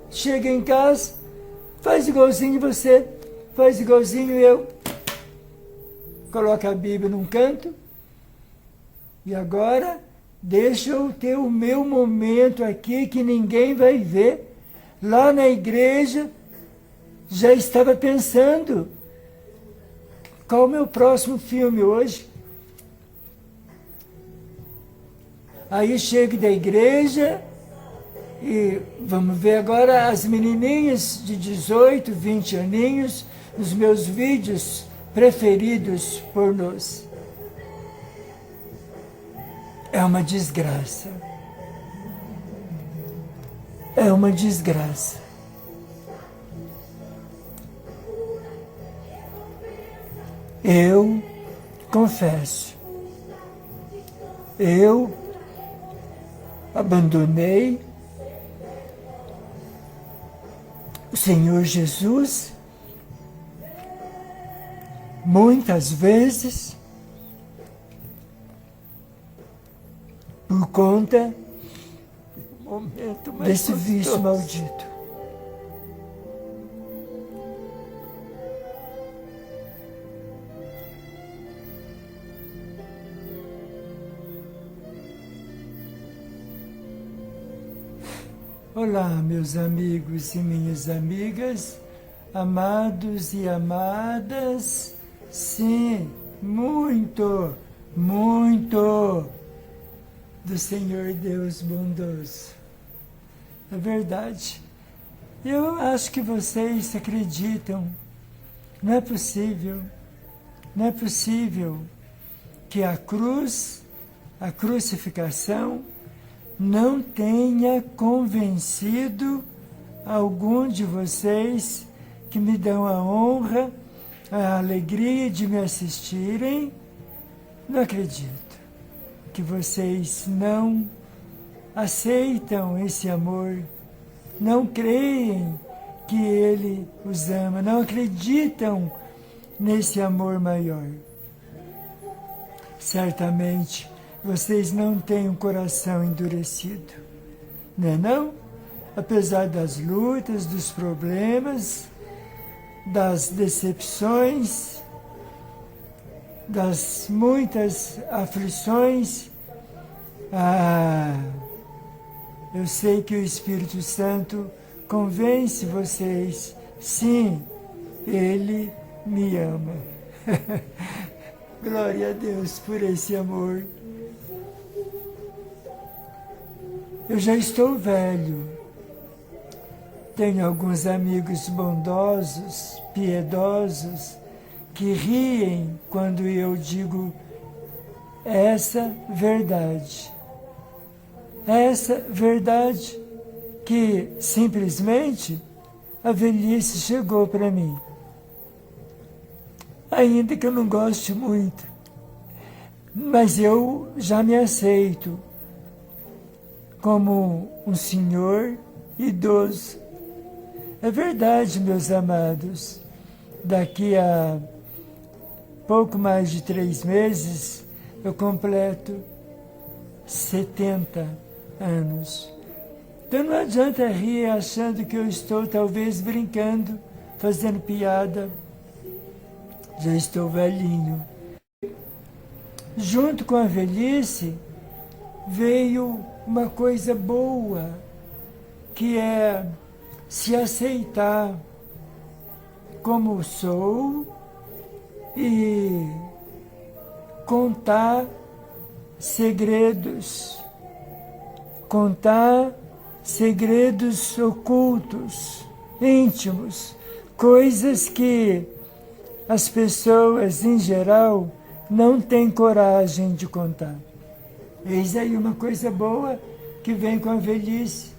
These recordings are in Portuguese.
chega em casa, faz igualzinho você, faz igualzinho eu. Coloca a Bíblia num canto. E agora, deixa eu ter o meu momento aqui que ninguém vai ver. Lá na igreja, já estava pensando qual o meu próximo filme hoje. Aí chego da igreja e vamos ver agora as menininhas de 18, 20 aninhos, os meus vídeos preferidos pornôs. É uma desgraça. É uma desgraça. Eu confesso, eu abandonei o Senhor Jesus muitas vezes por conta desse vício maldito. Olá, meus amigos e minhas amigas, amados e amadas, sim, muito, muito do Senhor Deus bondoso. É verdade. Eu acho que vocês acreditam. Não é possível que a cruz, a crucificação, não tenha convencido algum de vocês que me dão a honra, a alegria de me assistirem. Não acredito que vocês não aceitam esse amor, não creem que Ele os ama, não acreditam nesse amor maior. Certamente vocês não têm um coração endurecido, não? Apesar das lutas, dos problemas, das decepções, das muitas aflições, eu sei que o Espírito Santo convence vocês, sim, Ele me ama. Glória a Deus por esse amor. Eu já estou velho. Tenho alguns amigos bondosos, piedosos, que riem quando eu digo essa verdade. Essa verdade que simplesmente a velhice chegou para mim. Ainda que eu não goste muito, mas eu já me aceito como um senhor idoso. É verdade, meus amados, daqui a pouco mais de 3 meses eu completo 70 anos. Então não adianta rir achando que eu estou talvez brincando, fazendo piada. Já estou velhinho. Junto com a velhice veio uma coisa boa, que é se aceitar como sou e contar segredos ocultos, íntimos, coisas que as pessoas em geral não têm coragem de contar. Eis aí uma coisa boa que vem com a velhice.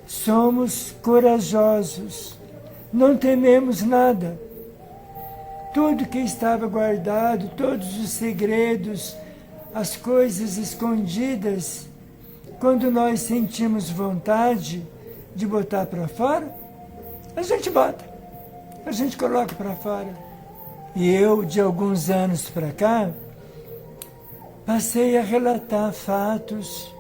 Somos corajosos, não tememos nada. Tudo que estava guardado, todos os segredos, as coisas escondidas, quando nós sentimos vontade de botar para fora, a gente bota, a gente coloca para fora. E eu, de alguns anos para cá, passei a relatar fatos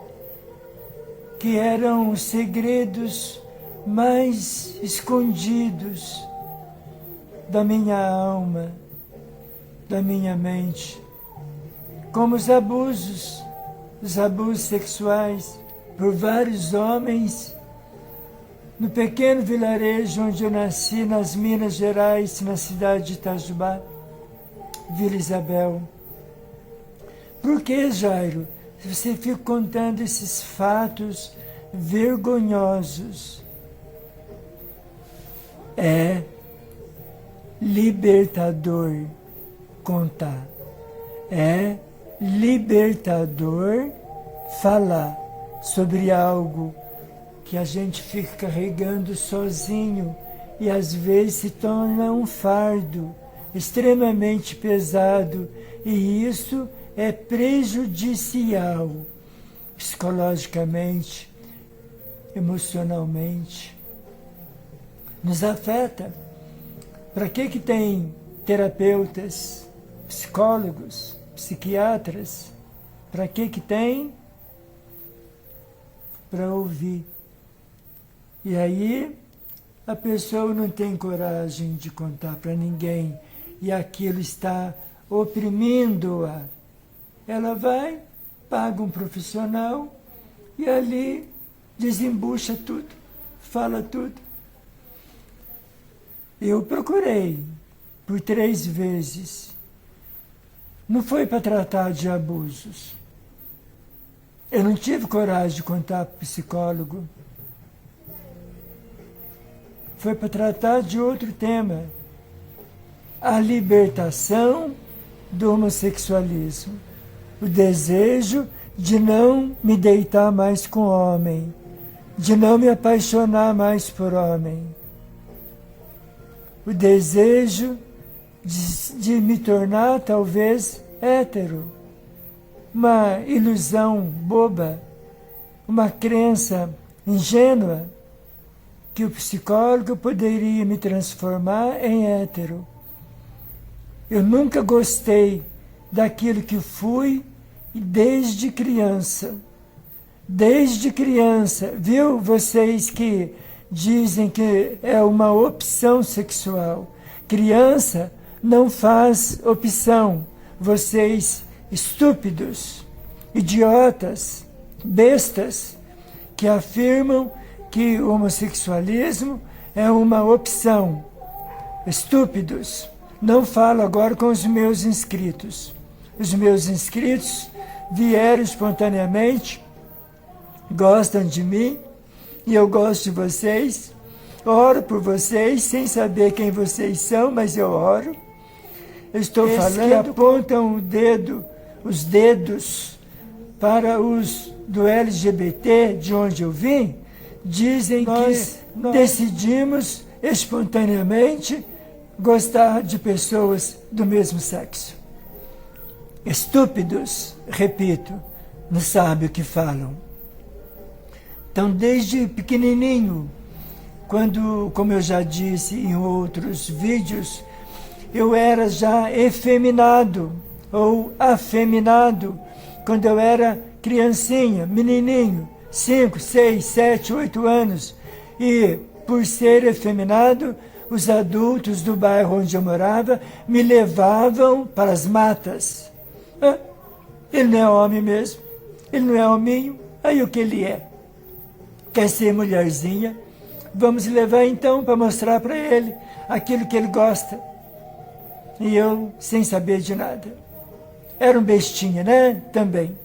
que eram segredos mais escondidos da minha alma, da minha mente, como os abusos sexuais por vários homens no pequeno vilarejo onde eu nasci, nas Minas Gerais, na cidade de Itajubá, Vila Isabel. Por que, Jairo, você fica contando esses fatos vergonhosos? É libertador contar. É libertador falar sobre algo que a gente fica carregando sozinho e às vezes se torna um fardo extremamente pesado, e isso é prejudicial psicologicamente, emocionalmente. Nos afeta. Para que tem terapeutas, psicólogos, psiquiatras? Para que tem? Para ouvir. E aí a pessoa não tem coragem de contar para ninguém e aquilo está oprimindo-a. Ela vai, paga um profissional e ali desembucha tudo, fala tudo. Eu procurei por 3 vezes. Não foi para tratar de abusos. Eu não tive coragem de contar para o psicólogo. Foi para tratar de outro tema. A libertação do homossexualismo. O desejo de não me deitar mais com homem. De não me apaixonar mais por homem. O desejo de me tornar, talvez, hétero. Uma ilusão boba, uma crença ingênua que o psicólogo poderia me transformar em hétero. Eu nunca gostei daquilo que fui desde criança. Desde criança, viu? Vocês que dizem que é uma opção sexual. Criança não faz opção. Vocês estúpidos, idiotas, bestas, que afirmam que o homossexualismo é uma opção. Estúpidos. Não falo agora com os meus inscritos. Os meus inscritos vieram espontaneamente, gostam de mim, e eu gosto de vocês. Oro por vocês, sem saber quem vocês são, mas eu oro. Eu estou falando que apontam os dedos para os do LGBT, de onde eu vim, dizem que nós decidimos espontaneamente gostar de pessoas do mesmo sexo. Estúpidos, repito, não sabem o que falam. Então, desde pequenininho, quando, como eu já disse em outros vídeos, eu era já efeminado ou afeminado quando eu era criancinha, menininho, 5, 6, 7, 8 anos. E, por ser efeminado, os adultos do bairro onde eu morava me levavam para as matas. Ah, ele não é homem mesmo, ele não é hominho, aí o que ele é? Quer ser mulherzinha? Vamos levar então para mostrar para ele aquilo que ele gosta. E eu, sem saber de nada. Era um bestinha, né? Também.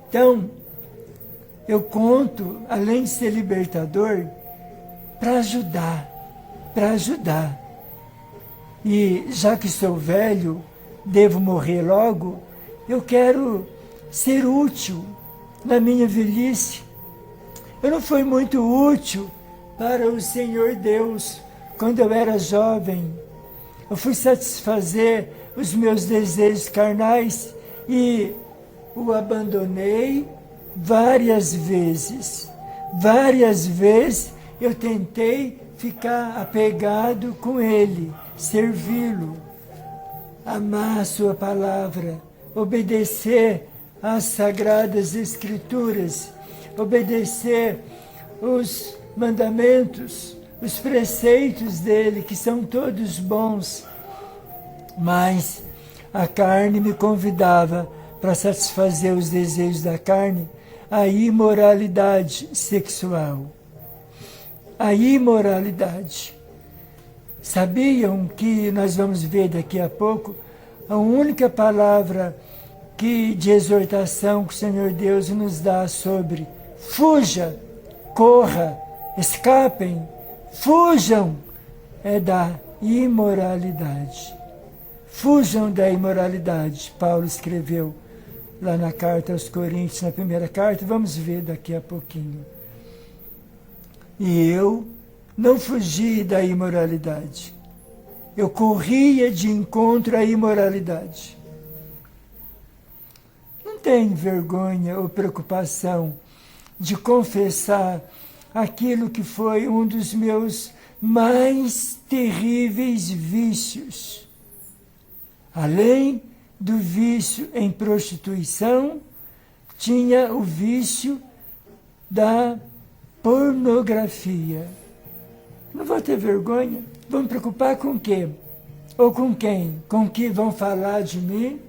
Então, eu conto, além de ser libertador, para ajudar, para ajudar. E já que sou velho, devo morrer logo, eu quero ser útil na minha velhice. Eu não fui muito útil para o Senhor Deus quando eu era jovem. Eu fui satisfazer os meus desejos carnais e o abandonei várias vezes. Várias vezes eu tentei ficar apegado com Ele, servi-lo, amar a sua palavra, obedecer às sagradas escrituras, obedecer os mandamentos, os preceitos dele, que são todos bons, mas a carne me convidava para satisfazer os desejos da carne, a imoralidade sexual. A imoralidade. Sabiam que nós vamos ver daqui a pouco a única palavra de exortação que o Senhor Deus nos dá sobre fuja, corra, escapem, fujam, é da imoralidade. Fujam da imoralidade, Paulo escreveu lá na carta aos Coríntios, na primeira carta, vamos ver daqui a pouquinho. E eu não fugi da imoralidade. Eu corria de encontro à imoralidade. Não tenho vergonha ou preocupação de confessar aquilo que foi um dos meus mais terríveis vícios. Além do vício em prostituição, tinha o vício da pornografia. Não vou ter vergonha? Vou me preocupar com o quê? Ou com quem? Com que vão falar de mim?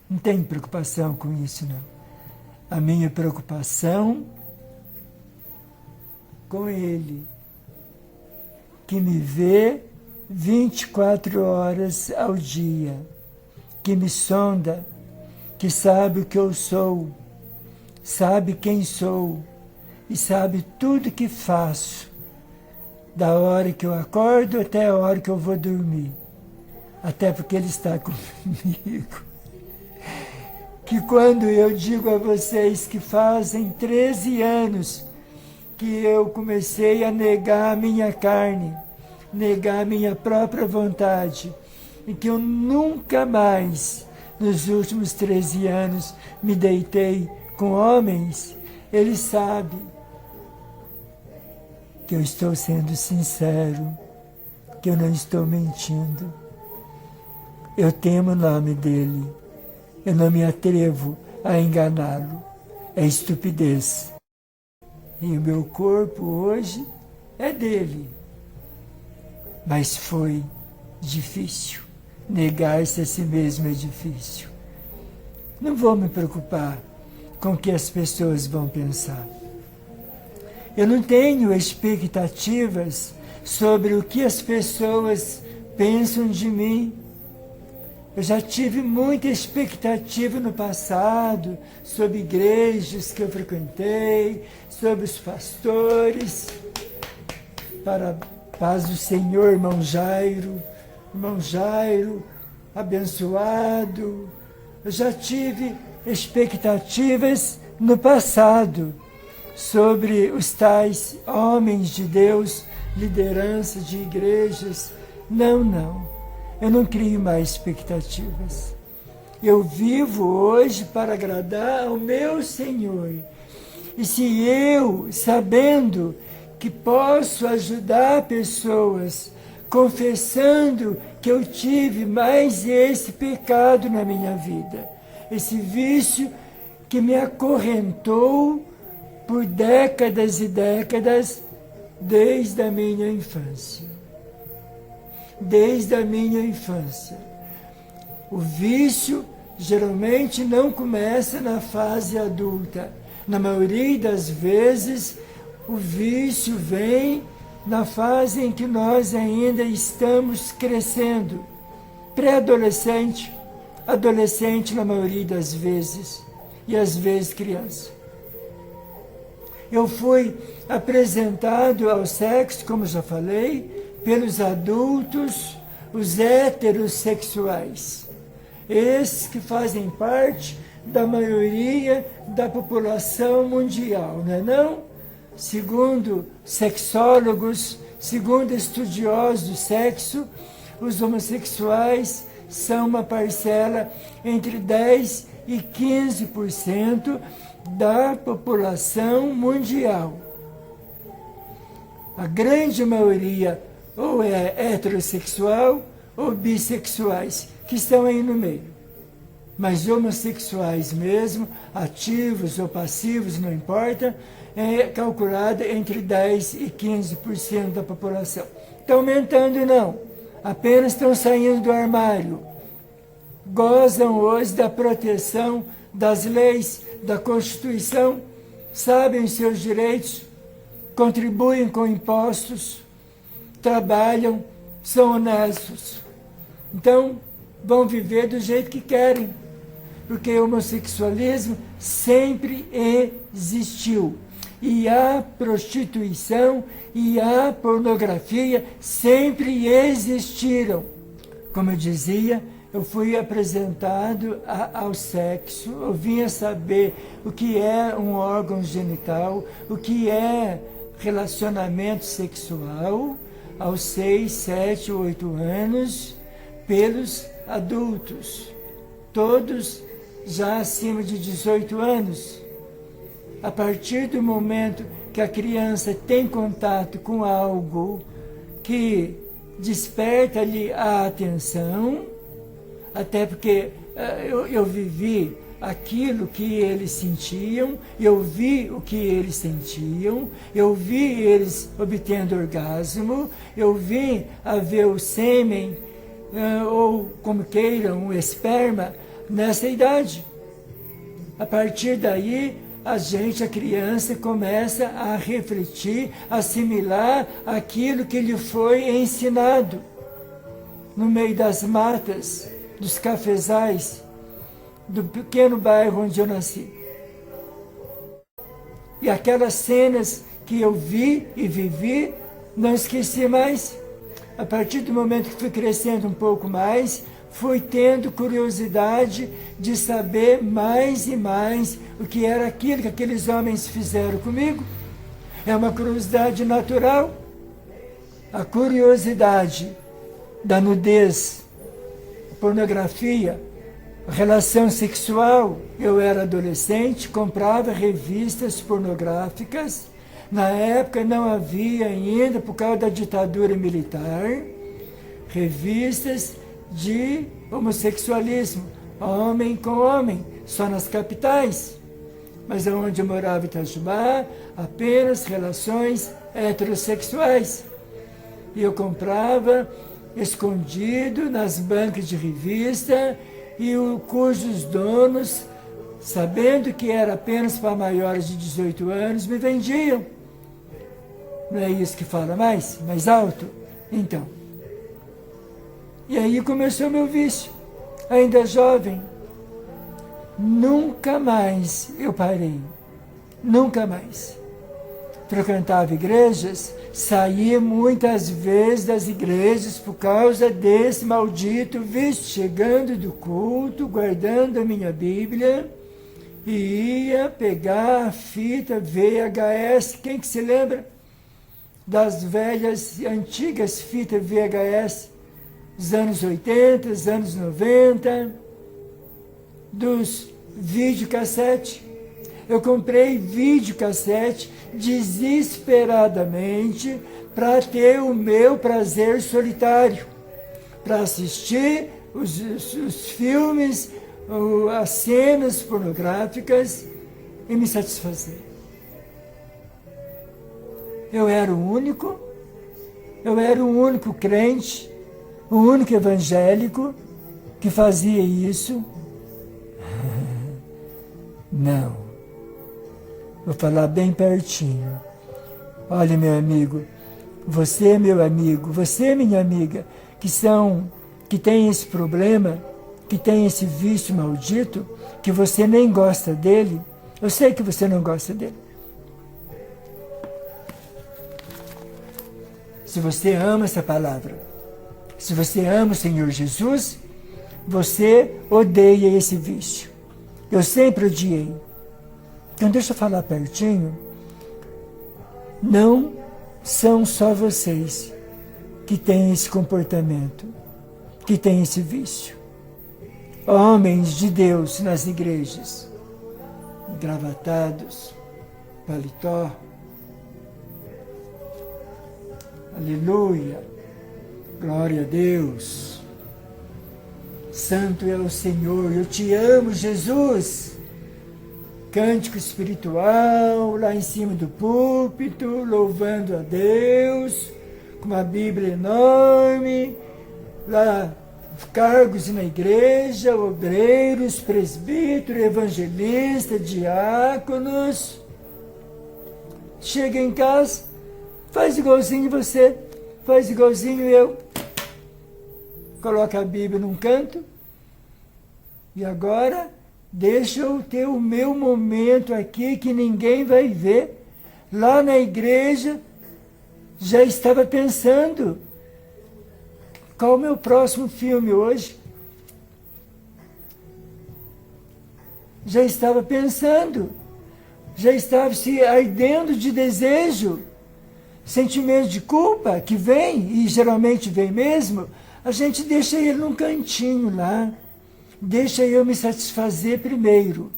Não tenho preocupação com isso, não. A minha preocupação com Ele, que me vê 24 horas ao dia, que me sonda, que sabe o que eu sou, sabe quem sou e sabe tudo que faço, da hora que eu acordo até a hora que eu vou dormir. Até porque Ele está comigo. Que quando eu digo a vocês que fazem 13 anos que eu comecei a negar a minha carne, negar a minha própria vontade, e que eu nunca mais, nos últimos 13 anos, me deitei com homens, Ele sabe que eu estou sendo sincero, que eu não estou mentindo. Eu temo o nome dEle. Eu não me atrevo a enganá-lo. É estupidez. E o meu corpo hoje é dele. Mas foi difícil. Negar-se a si mesmo é difícil. Não vou me preocupar com o que as pessoas vão pensar. Eu não tenho expectativas sobre o que as pessoas pensam de mim. Eu já tive muita expectativa no passado sobre igrejas que eu frequentei, sobre os pastores. Para a paz do Senhor, irmão Jairo, abençoado. Eu já tive expectativas no passado sobre os tais homens de Deus, liderança de igrejas. Não. Eu não crio mais expectativas. Eu vivo hoje para agradar ao meu Senhor. E se eu, sabendo que posso ajudar pessoas, confessando que eu tive mais esse pecado na minha vida, esse vício que me acorrentou por décadas e décadas, desde a minha infância. Desde a minha infância. O vício geralmente não começa na fase adulta. Na maioria das vezes, o vício vem na fase em que nós ainda estamos crescendo. Pré-adolescente, adolescente na maioria das vezes, e às vezes criança. Eu fui apresentado ao sexo, como já falei, pelos adultos, os heterossexuais. Esses que fazem parte da maioria da população mundial, não é não? Segundo sexólogos, segundo estudiosos do sexo, os homossexuais são uma parcela entre 10% e 15% da população mundial. A grande maioria ou é heterossexual ou bissexuais, que estão aí no meio. Mas homossexuais mesmo, ativos ou passivos, não importa, é calculada entre 10% e 15% da população. Está aumentando não, apenas estão saindo do armário. Gozam hoje da proteção das leis, da Constituição, sabem seus direitos, contribuem com impostos, trabalham, são honestos. Então, vão viver do jeito que querem, porque o homossexualismo sempre existiu. E a prostituição e a pornografia sempre existiram. Como eu dizia, eu fui apresentado ao sexo, eu vinha saber o que é um órgão genital, o que é relacionamento sexual, aos 6, 7, 8 anos, pelos adultos, todos já acima de 18 anos. A partir do momento que a criança tem contato com algo que desperta-lhe a atenção, até porque eu vivi aquilo que eles sentiam, eu vi o que eles sentiam, eu vi eles obtendo orgasmo, eu vi a ver o sêmen, ou como queiram, o esperma, nessa idade. A partir daí, a criança começa a refletir, assimilar aquilo que lhe foi ensinado no meio das matas, dos cafezais, do pequeno bairro onde eu nasci. E aquelas cenas que eu vi e vivi, não esqueci mais. A partir do momento que fui crescendo um pouco mais, fui tendo curiosidade de saber mais e mais o que era aquilo que aqueles homens fizeram comigo. É uma curiosidade natural. A curiosidade da nudez, pornografia, relação sexual. Eu era adolescente, comprava revistas pornográficas. Na época não havia ainda, por causa da ditadura militar, revistas de homossexualismo, homem com homem, só nas capitais. Mas onde eu morava em Itajubá, apenas relações heterossexuais. E eu comprava escondido nas bancas de revista, e cujos donos, sabendo que era apenas para maiores de 18 anos, me vendiam. Não é isso que fala mais alto? Então. E aí começou o meu vício. Ainda jovem, nunca mais eu parei. Nunca mais. Frequentava igrejas, saía muitas vezes das igrejas por causa desse maldito vício. Chegando do culto, guardando a minha Bíblia, e ia pegar a fita VHS. Quem que se lembra das velhas, antigas fitas VHS? Dos anos 80, dos anos 90, dos videocassete. Eu comprei videocassete desesperadamente para ter o meu prazer solitário, para assistir os filmes, as cenas pornográficas e me satisfazer. Eu era o único crente, o único evangélico que fazia isso. Não. Vou falar bem pertinho. Olha, meu amigo, você, meu amigo, você, minha amiga, que tem esse problema, que tem esse vício maldito, que você nem gosta dele. Eu sei que você não gosta dele. Se você ama essa palavra, se você ama o Senhor Jesus, você odeia esse vício. Eu sempre odiei. Então deixa eu falar pertinho. Não são só vocês que têm esse comportamento, que têm esse vício. Homens de Deus nas igrejas, engravatados, paletó. Aleluia, glória a Deus. Santo é o Senhor, eu te amo, Jesus. cântico espiritual, lá em cima do púlpito, louvando a Deus, com uma Bíblia enorme, lá cargos na igreja, obreiros, presbítero, evangelista, diáconos. Chega em casa, faz igualzinho você, faz igualzinho eu. Coloca a Bíblia num canto. E agora, deixa eu ter o meu momento aqui que ninguém vai ver. Lá na igreja, já estava pensando, qual o meu próximo filme hoje? Já estava pensando, já estava se ardendo de desejo, sentimento de culpa que vem, e geralmente vem mesmo, a gente deixa ele num cantinho lá, deixa eu me satisfazer primeiro.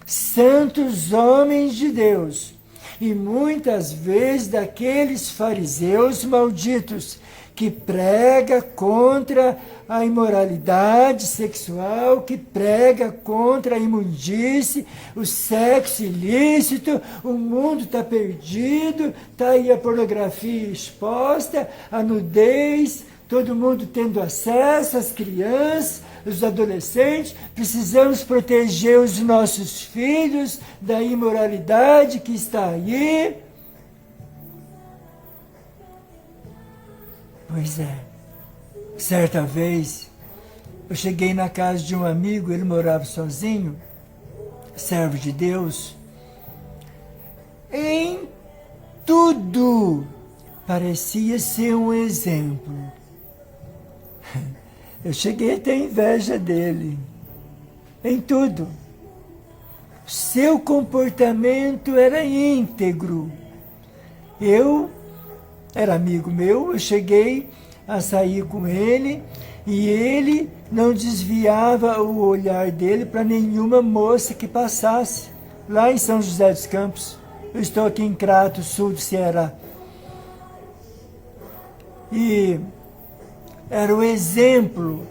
Santos homens de Deus, e muitas vezes daqueles fariseus malditos, que prega contra a imoralidade sexual, que prega contra a imundície, o sexo ilícito, o mundo está perdido, está aí a pornografia exposta, a nudez, todo mundo tendo acesso, as crianças, os adolescentes, precisamos proteger os nossos filhos da imoralidade que está aí. Pois é, certa vez eu cheguei na casa de um amigo, ele morava sozinho, servo de Deus. Em tudo parecia ser um exemplo. Eu cheguei a ter inveja dele, em tudo. Seu comportamento era íntegro. Eu era amigo meu, eu cheguei a sair com ele e ele não desviava o olhar dele para nenhuma moça que passasse lá em São José dos Campos. Eu estou aqui em Crato, sul do Ceará. E era o exemplo.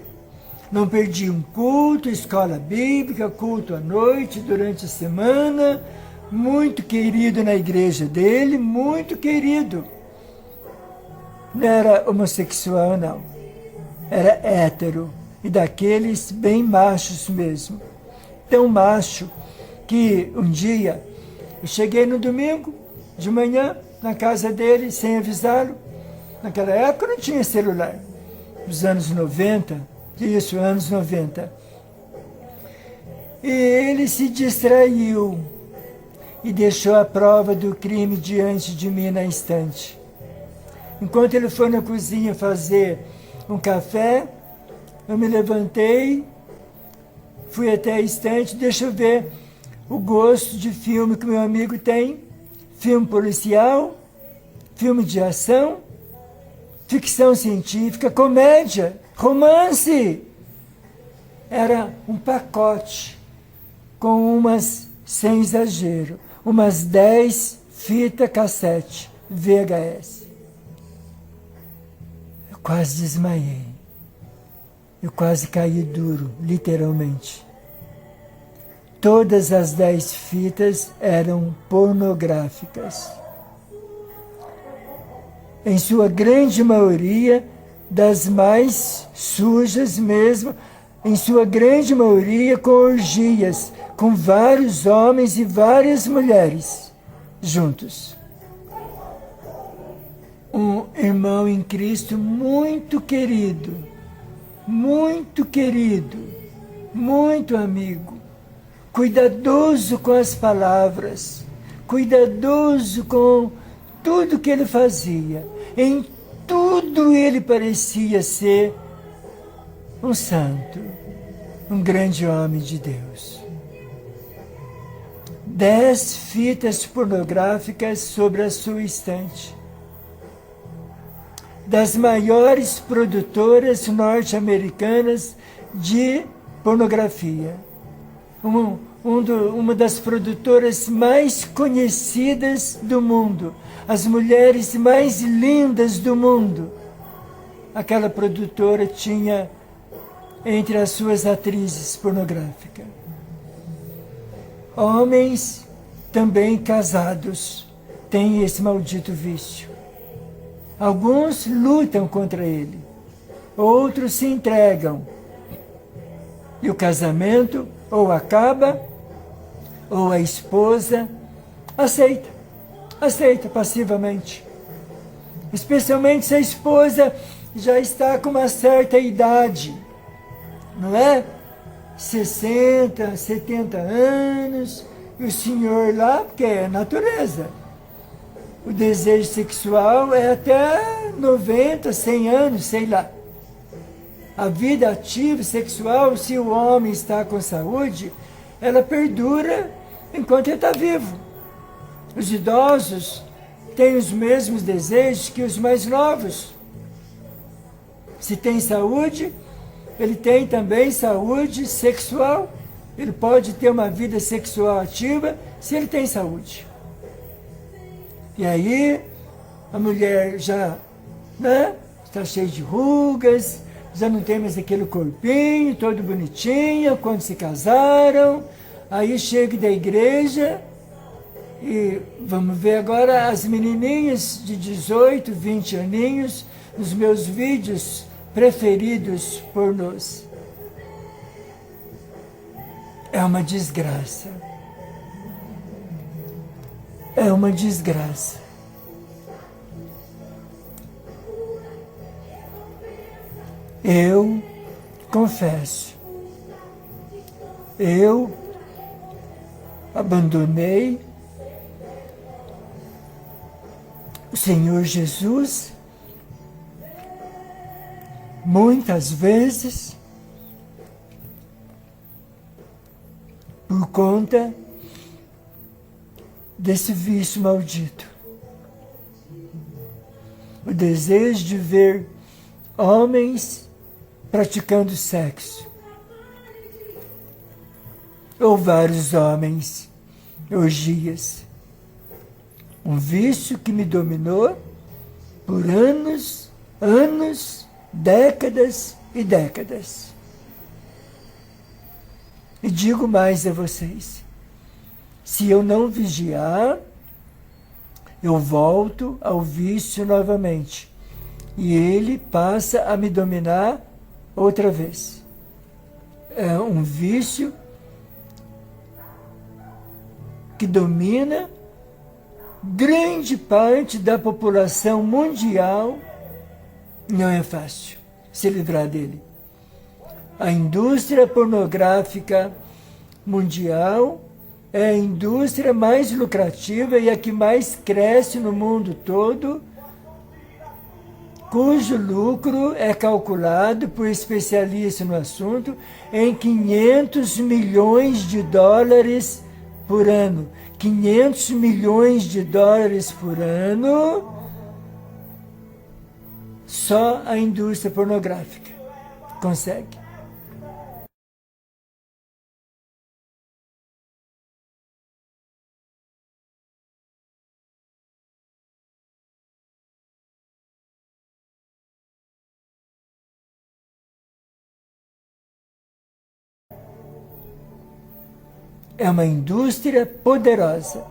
Não perdia um culto, escola bíblica, culto à noite, durante a semana. Muito querido na igreja dele, muito querido. Não era homossexual, não. Era hétero. E daqueles bem machos mesmo. Tão macho que um dia eu cheguei no domingo, de manhã, na casa dele, sem avisá-lo. Naquela época não tinha celular. Nos anos 90, isso, anos 90. E ele se distraiu e deixou a prova do crime diante de mim na estante. Enquanto ele foi na cozinha fazer um café, eu me levantei, fui até a estante, deixa eu ver o gosto de filme que meu amigo tem. Filme policial, filme de ação, ficção científica, comédia, romance. Era um pacote com umas, sem exagero, umas 10 fitas cassete VHS. Eu quase desmaiei. Eu quase caí duro, literalmente. Todas as 10 fitas eram pornográficas. Em sua grande maioria, das mais sujas mesmo, em sua grande maioria com orgias, com vários homens e várias mulheres juntos. Um irmão em Cristo muito querido, muito amigo, cuidadoso com as palavras, cuidadoso com tudo que ele fazia. Em tudo ele parecia ser um santo, um grande homem de Deus. 10 fitas pornográficas sobre a sua estante. Das maiores produtoras norte-americanas de pornografia. Uma das produtoras mais conhecidas do mundo. As mulheres mais lindas do mundo. Aquela produtora tinha entre as suas atrizes pornográficas. Homens também casados têm esse maldito vício. Alguns lutam contra ele, outros se entregam. E o casamento ou acaba, ou a esposa aceita passivamente. Especialmente se a esposa já está com uma certa idade, não é? 60, 70 anos, e o senhor lá, porque é natureza. O desejo sexual é até 90, 100 anos, sei lá. A vida ativa sexual, se o homem está com saúde, ela perdura enquanto ele está vivo. Os idosos têm os mesmos desejos que os mais novos. Se tem saúde, ele tem também saúde sexual. Ele pode ter uma vida sexual ativa se ele tem saúde. E aí, a mulher já, né, está cheia de rugas, já não tem mais aquele corpinho todo bonitinho, quando se casaram. Aí chega da igreja e vamos ver agora as menininhas de 18, 20 aninhos, nos meus vídeos preferidos pornôs. É uma desgraça. É uma desgraça. Eu confesso, eu abandonei o Senhor Jesus muitas vezes por conta desse vício maldito. O desejo de ver homens praticando sexo. Ou vários homens, orgias. Um vício que me dominou por anos, décadas e décadas. E digo mais a vocês, se eu não vigiar, eu volto ao vício novamente. E ele passa a me dominar outra vez. É um vício que domina grande parte da população mundial. Não é fácil se livrar dele. A indústria pornográfica mundial é a indústria mais lucrativa e a que mais cresce no mundo todo, cujo lucro é calculado por especialistas no assunto em 500 milhões de dólares por ano. 500 milhões de dólares por ano, só a indústria pornográfica consegue. É uma indústria poderosa.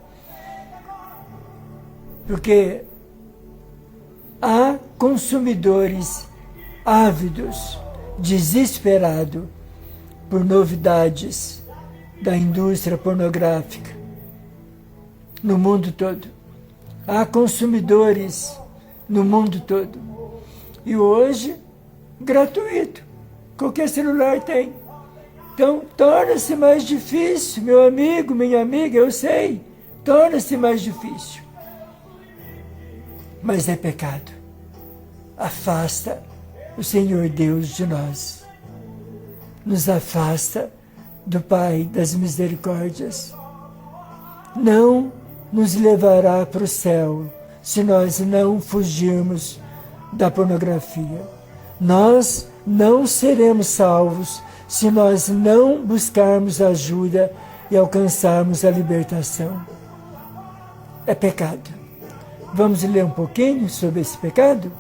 Porque há consumidores ávidos, desesperados por novidades da indústria pornográfica no mundo todo. Há consumidores no mundo todo. E hoje, gratuito. Qualquer celular tem. Então, torna-se mais difícil, meu amigo, minha amiga, eu sei, torna-se mais difícil. Mas é pecado. Afasta o Senhor Deus de nós. Nos afasta do Pai das misericórdias. Não nos levará para o céu se nós não fugirmos da pornografia. Nós não seremos salvos se nós não buscarmos ajuda e alcançarmos a libertação. É pecado. Vamos ler um pouquinho sobre esse pecado?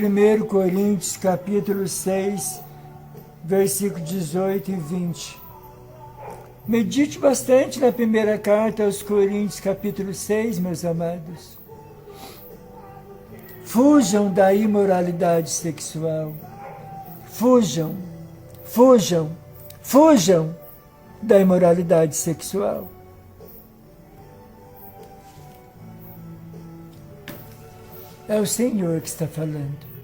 1 Coríntios capítulo 6, versículos 18 e 20. Medite bastante na primeira carta aos Coríntios, capítulo 6, meus amados. Fujam da imoralidade sexual. Fujam, fujam, fujam da imoralidade sexual. É o Senhor que está falando.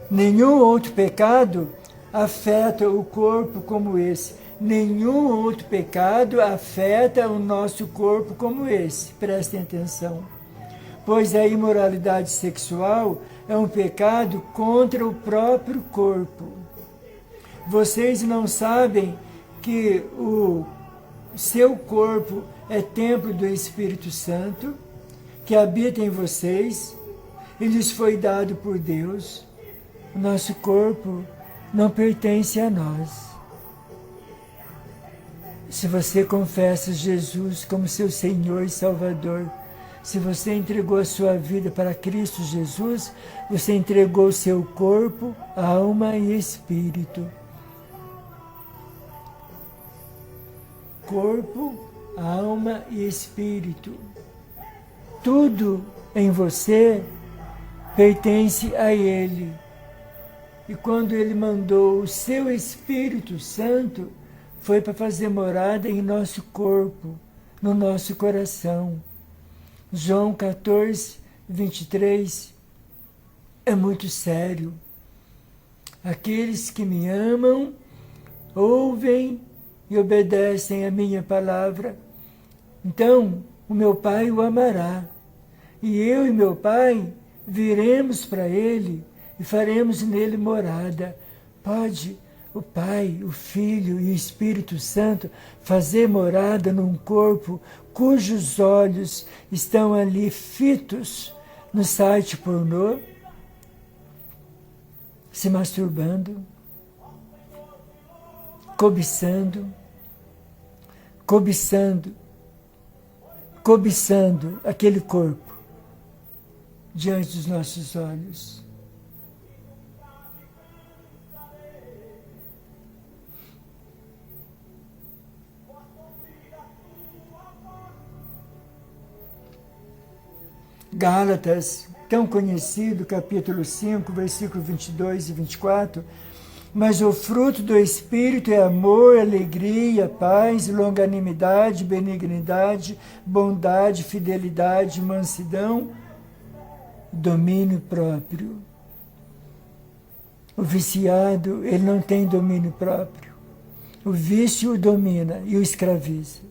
Nenhum outro pecado afeta o corpo como esse. Nenhum outro pecado afeta o nosso corpo como esse. Prestem atenção. Pois a imoralidade sexual é um pecado contra o próprio corpo. Vocês não sabem que o seu corpo é templo do Espírito Santo, que habita em vocês, e lhes foi dado por Deus. O nosso corpo não pertence a nós. Se você confessa Jesus como seu Senhor e Salvador, se você entregou a sua vida para Cristo Jesus, você entregou seu corpo, alma e espírito. Corpo, alma e espírito. Tudo em você pertence a Ele. E quando Ele mandou o seu Espírito Santo, foi para fazer morada em nosso corpo, no nosso coração. João 14, 23 é muito sério. Aqueles que me amam, ouvem e obedecem a minha palavra. Então, o meu Pai o amará. E eu e meu Pai viremos para Ele e faremos nele morada. Pode o Pai, o Filho e o Espírito Santo fazer morada num corpo cujos olhos estão ali fitos no site pornô, se masturbando, cobiçando, cobiçando, cobiçando aquele corpo diante dos nossos olhos. Gálatas, tão conhecido, capítulo 5, versículo 22 e 24, mas o fruto do Espírito é amor, alegria, paz, longanimidade, benignidade, bondade, fidelidade, mansidão, domínio próprio. O viciado, ele não tem domínio próprio. O vício o domina e o escraviza.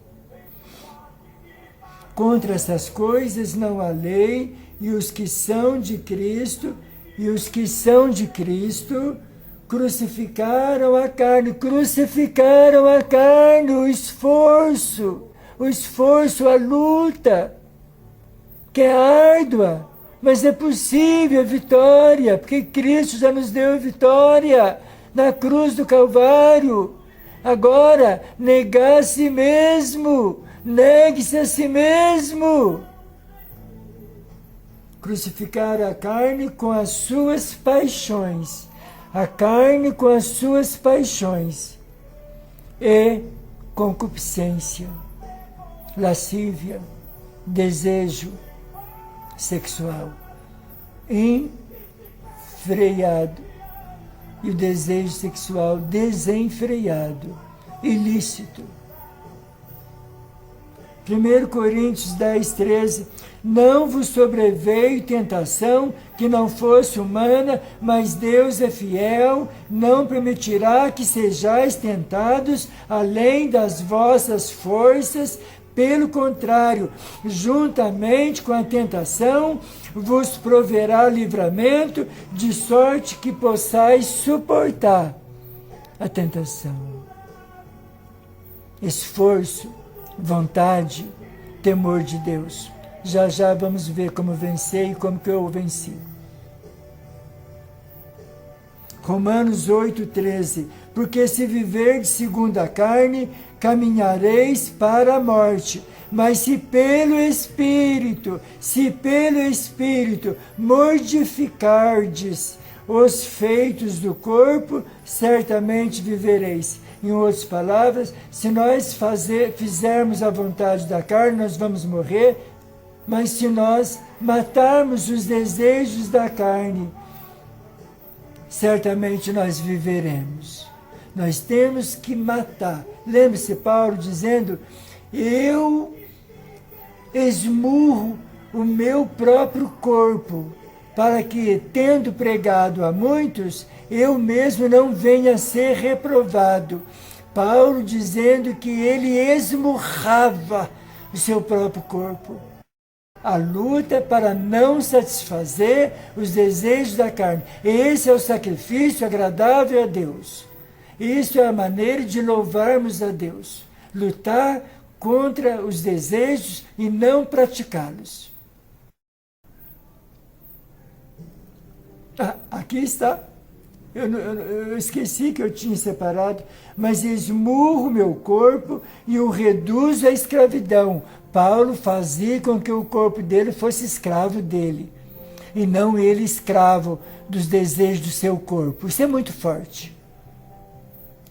Contra essas coisas não há lei, e os que são de Cristo, crucificaram a carne, o esforço, a luta, que é árdua, mas é possível a vitória, porque Cristo já nos deu a vitória na cruz do Calvário. Agora, negar a si mesmo, negue-se a si mesmo. Crucificar a carne com as suas paixões. A carne com as suas paixões. E concupiscência, lascívia, desejo sexual. Enfreado. E o desejo sexual desenfreado, ilícito. 1 Coríntios 10, 13, não vos sobreveio tentação que não fosse humana, mas Deus é fiel, não permitirá que sejais tentados além das vossas forças, pelo contrário, juntamente com a tentação, vos proverá livramento, de sorte que possais suportar a tentação. Esforço, vontade, temor de Deus. Já já vamos ver como vencer e como que eu venci. Romanos 8,13. Porque se viverdes segundo a carne, caminhareis para a morte, Mas se pelo Espírito mortificardes os feitos do corpo, certamente vivereis. Em outras palavras, se nós fizermos a vontade da carne, nós vamos morrer, mas se nós matarmos os desejos da carne, certamente nós viveremos. Nós temos que matar. Lembre-se Paulo dizendo, eu esmurro o meu próprio corpo, para que, tendo pregado a muitos, eu mesmo não venha a ser reprovado. Paulo dizendo que ele esmurrava o seu próprio corpo. A luta para não satisfazer os desejos da carne. Esse é o sacrifício agradável a Deus. Isso é a maneira de louvarmos a Deus. Lutar contra os desejos e não praticá-los. Aqui está. Eu esqueci que eu tinha separado, mas esmurro meu corpo e o reduzo à escravidão. Paulo fazia com que o corpo dele fosse escravo dele, e não ele escravo dos desejos do seu corpo. Isso é muito forte.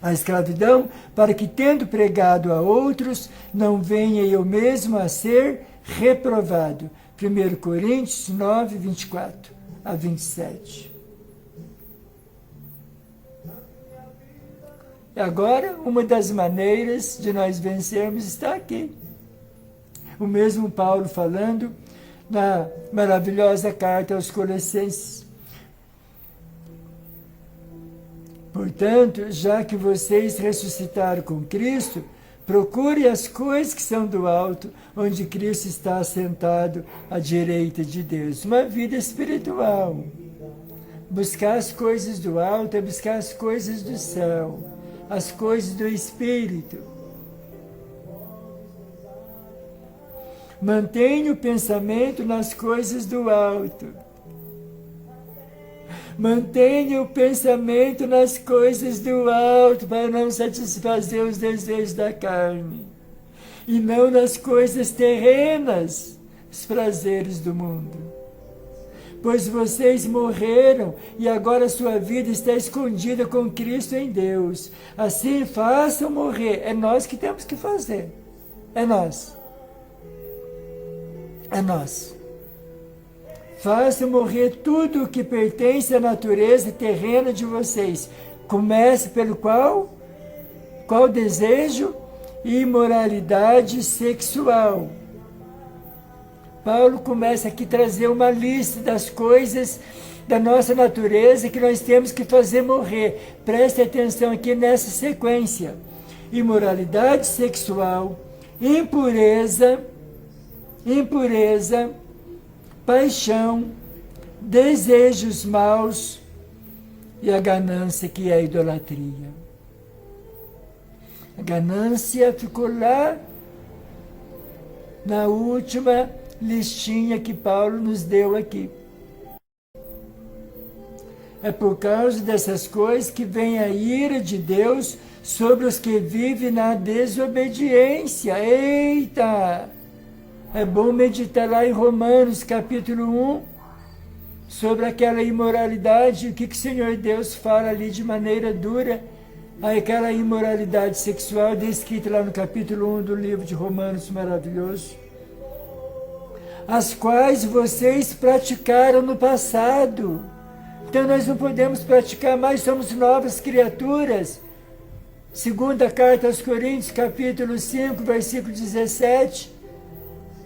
A escravidão, para que, tendo pregado a outros, não venha eu mesmo a ser reprovado. 1 Coríntios 9, 24 a 27. E agora, uma das maneiras de nós vencermos está aqui. O mesmo Paulo falando na maravilhosa carta aos Colossenses. Portanto, já que vocês ressuscitaram com Cristo, procure as coisas que são do alto, onde Cristo está assentado à direita de Deus. Uma vida espiritual. Buscar as coisas do alto é buscar as coisas do céu, as coisas do Espírito. Mantenha o pensamento nas coisas do alto. Mantenha o pensamento nas coisas do alto para não satisfazer os desejos da carne. E não nas coisas terrenas, os prazeres do mundo. Pois vocês morreram e agora sua vida está escondida com Cristo em Deus. Assim, façam morrer. É nós que temos que fazer. É nós. É nós. Façam morrer tudo o que pertence à natureza terrena de vocês. Comece pelo qual? Qual desejo? Imoralidade sexual. Paulo começa aqui a trazer uma lista das coisas da nossa natureza que nós temos que fazer morrer. Preste atenção aqui nessa sequência. Imoralidade sexual, impureza, paixão, desejos maus e a ganância, que é a idolatria. A ganância ficou lá na última listinha que Paulo nos deu aqui. É por causa dessas coisas que vem a ira de Deus sobre os que vivem na desobediência. Eita! É bom meditar lá em Romanos, capítulo 1, sobre aquela imoralidade, o que o Senhor Deus fala ali de maneira dura, aquela imoralidade sexual descrita lá no capítulo 1 do livro de Romanos, maravilhoso, as quais vocês praticaram no passado. Então nós não podemos praticar mais, somos novas criaturas. Segunda carta aos Coríntios, capítulo 5, versículo 17,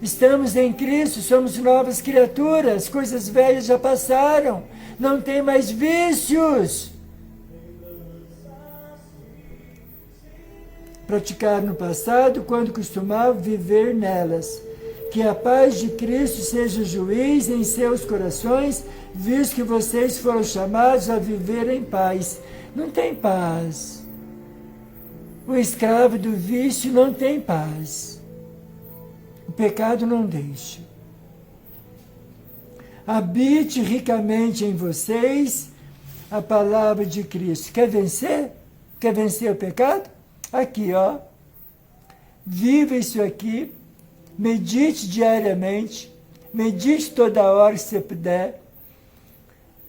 estamos em Cristo, somos novas criaturas, coisas velhas já passaram, não tem mais vícios. Praticar no passado, quando costumavam viver nelas. Que a paz de Cristo seja juiz em seus corações, visto que vocês foram chamados a viver em paz. Não tem paz. O escravo do vício não tem paz. O pecado não deixa. Habite ricamente em vocês a palavra de Cristo. Quer vencer? Quer vencer o pecado? Aqui, ó. Viva isso aqui. medite diariamente, medite toda hora que você puder.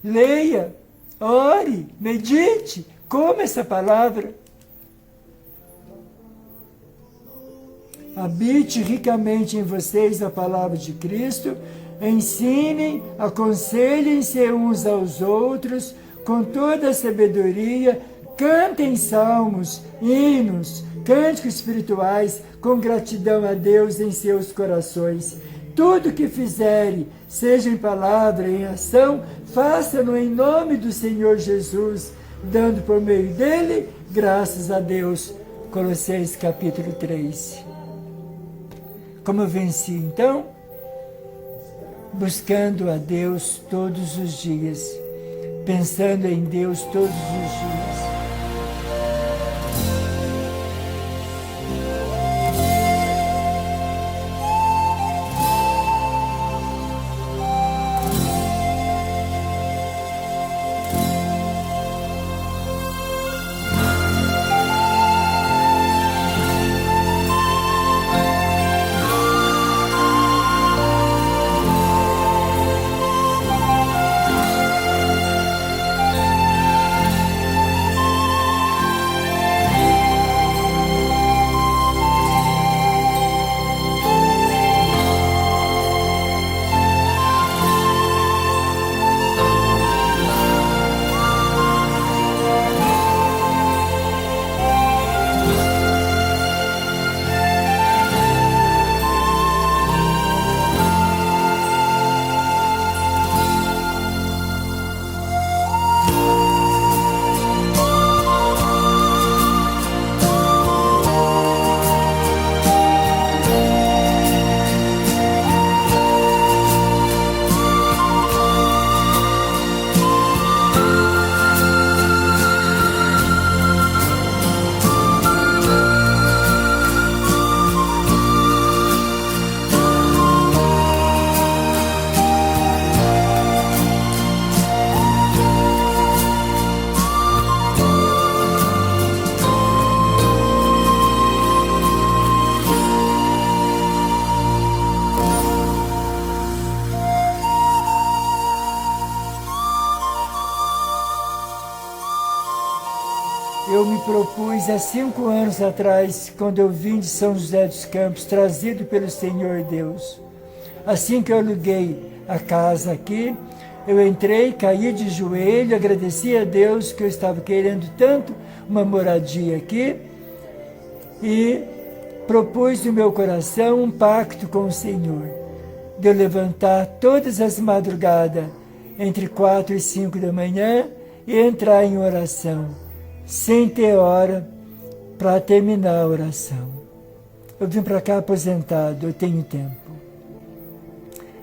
Leia, ore, medite, coma essa palavra. Habite ricamente em vocês a palavra de Cristo, ensinem, aconselhem-se uns aos outros, com toda a sabedoria, cantem salmos, hinos, cânticos espirituais, com gratidão a Deus em seus corações. Tudo que fizerem, seja em palavra, em ação, faça-no em nome do Senhor Jesus, dando por meio dele graças a Deus. Colossenses capítulo 3. Como eu venci, então? Buscando a Deus todos os dias, pensando em Deus todos os dias. Eu me propus há 5 anos atrás, quando eu vim de São José dos Campos, trazido pelo Senhor Deus. Assim que eu aluguei a casa aqui, eu entrei, caí de joelho, agradeci a Deus que eu estava querendo tanto uma moradia aqui e propus no meu coração um pacto com o Senhor, de eu levantar todas as madrugadas, entre 4 e 5 da manhã, e entrar em oração, sem ter hora para terminar a oração. Eu vim para cá aposentado, eu tenho tempo.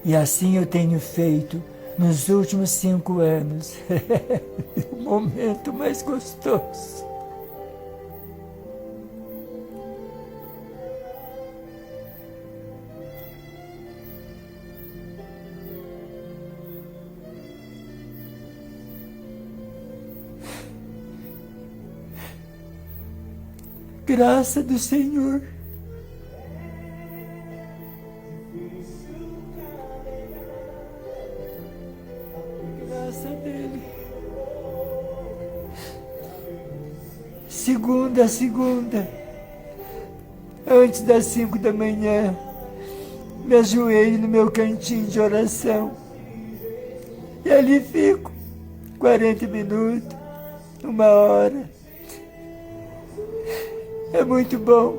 E assim eu tenho feito nos últimos 5 anos. O momento mais gostoso. Graça do Senhor. Graça dele. Segunda a segunda, antes das 5 da manhã, me ajoelho no meu cantinho de oração. E ali fico 40 minutos, 1 hora. É muito bom.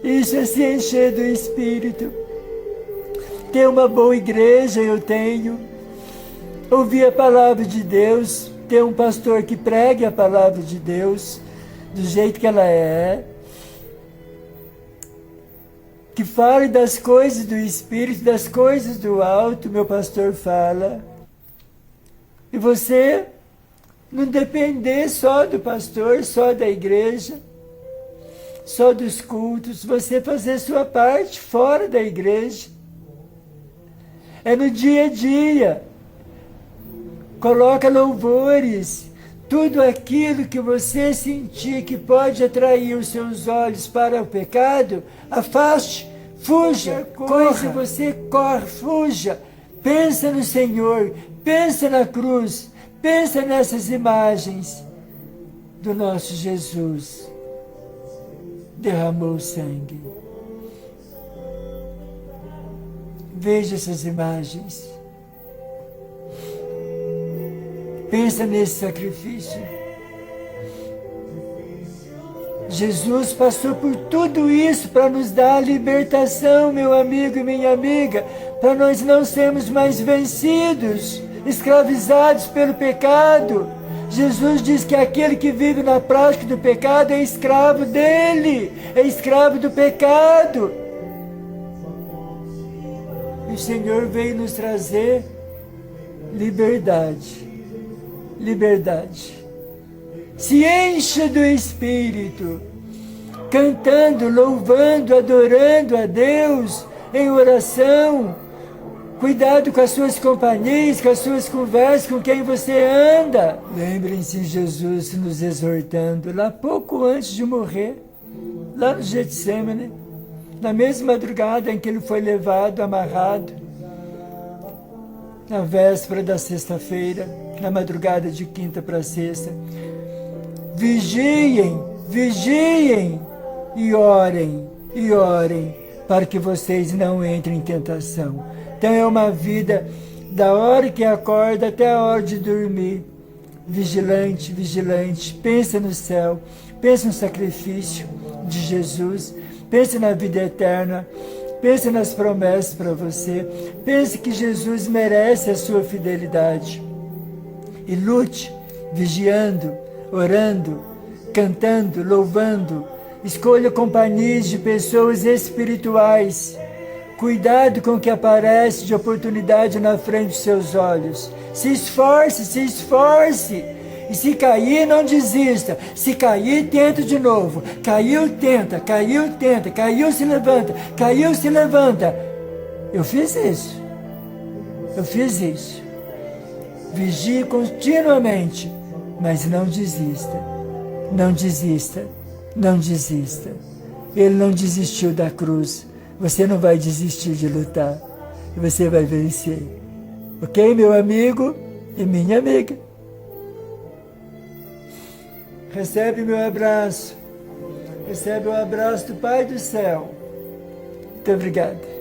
Isso é se encher do Espírito. Ter uma boa igreja, eu tenho. Ouvir a palavra de Deus. Ter um pastor que pregue a palavra de Deus do jeito que ela é. Que fale das coisas do Espírito, das coisas do alto, meu pastor fala. E você não depender só do pastor, só da igreja, só dos cultos, você fazer sua parte fora da igreja. É no dia a dia. Coloca louvores, tudo aquilo que você sentir que pode atrair os seus olhos para o pecado, afaste, Fuja, corre, você corre, fuja. Pensa no Senhor, pensa na cruz, pensa nessas imagens do nosso Jesus. Derramou sangue. Veja essas imagens. Pensa nesse sacrifício. Jesus passou por tudo isso para nos dar a libertação, meu amigo e minha amiga, para nós não sermos mais vencidos, escravizados pelo pecado. Jesus diz que aquele que vive na prática do pecado é escravo dele, é escravo do pecado. E o Senhor veio nos trazer liberdade. Liberdade. Se encha do Espírito, cantando, louvando, adorando a Deus em oração. Cuidado com as suas companhias, com as suas conversas, com quem você anda. Lembrem-se Jesus nos exortando, lá pouco antes de morrer, lá no Getsemane, na mesma madrugada em que ele foi levado, amarrado, na véspera da sexta-feira, na madrugada de quinta para sexta. Vigiem, vigiem e orem, para que vocês não entrem em tentação. Então é uma vida da hora que acorda até a hora de dormir. Vigilante, vigilante, pensa no céu, pensa no sacrifício de Jesus, pensa na vida eterna, pensa nas promessas para você, pense que Jesus merece a sua fidelidade. E lute, vigiando, orando, cantando, louvando. Escolha companhias de pessoas espirituais. Cuidado com o que aparece de oportunidade na frente dos seus olhos. Se esforce, se esforce. E se cair, não desista. Se cair, tenta de novo. Caiu, tenta. Caiu, tenta. Caiu, se levanta. Caiu, se levanta. Eu fiz isso. Eu fiz isso. Vigie continuamente. Mas não desista. Não desista. Não desista. Ele não desistiu da cruz. Você não vai desistir de lutar. Você vai vencer. Ok, meu amigo e minha amiga? Recebe meu abraço. Recebe o abraço do Pai do céu. Muito obrigado.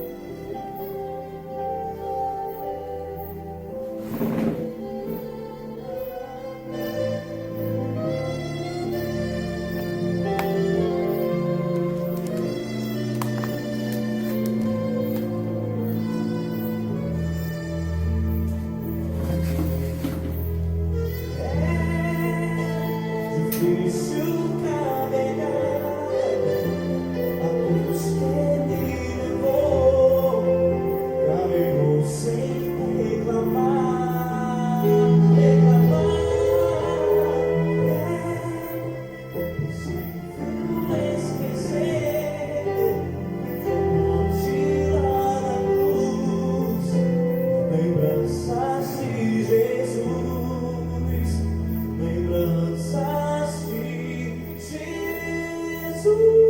Jesus.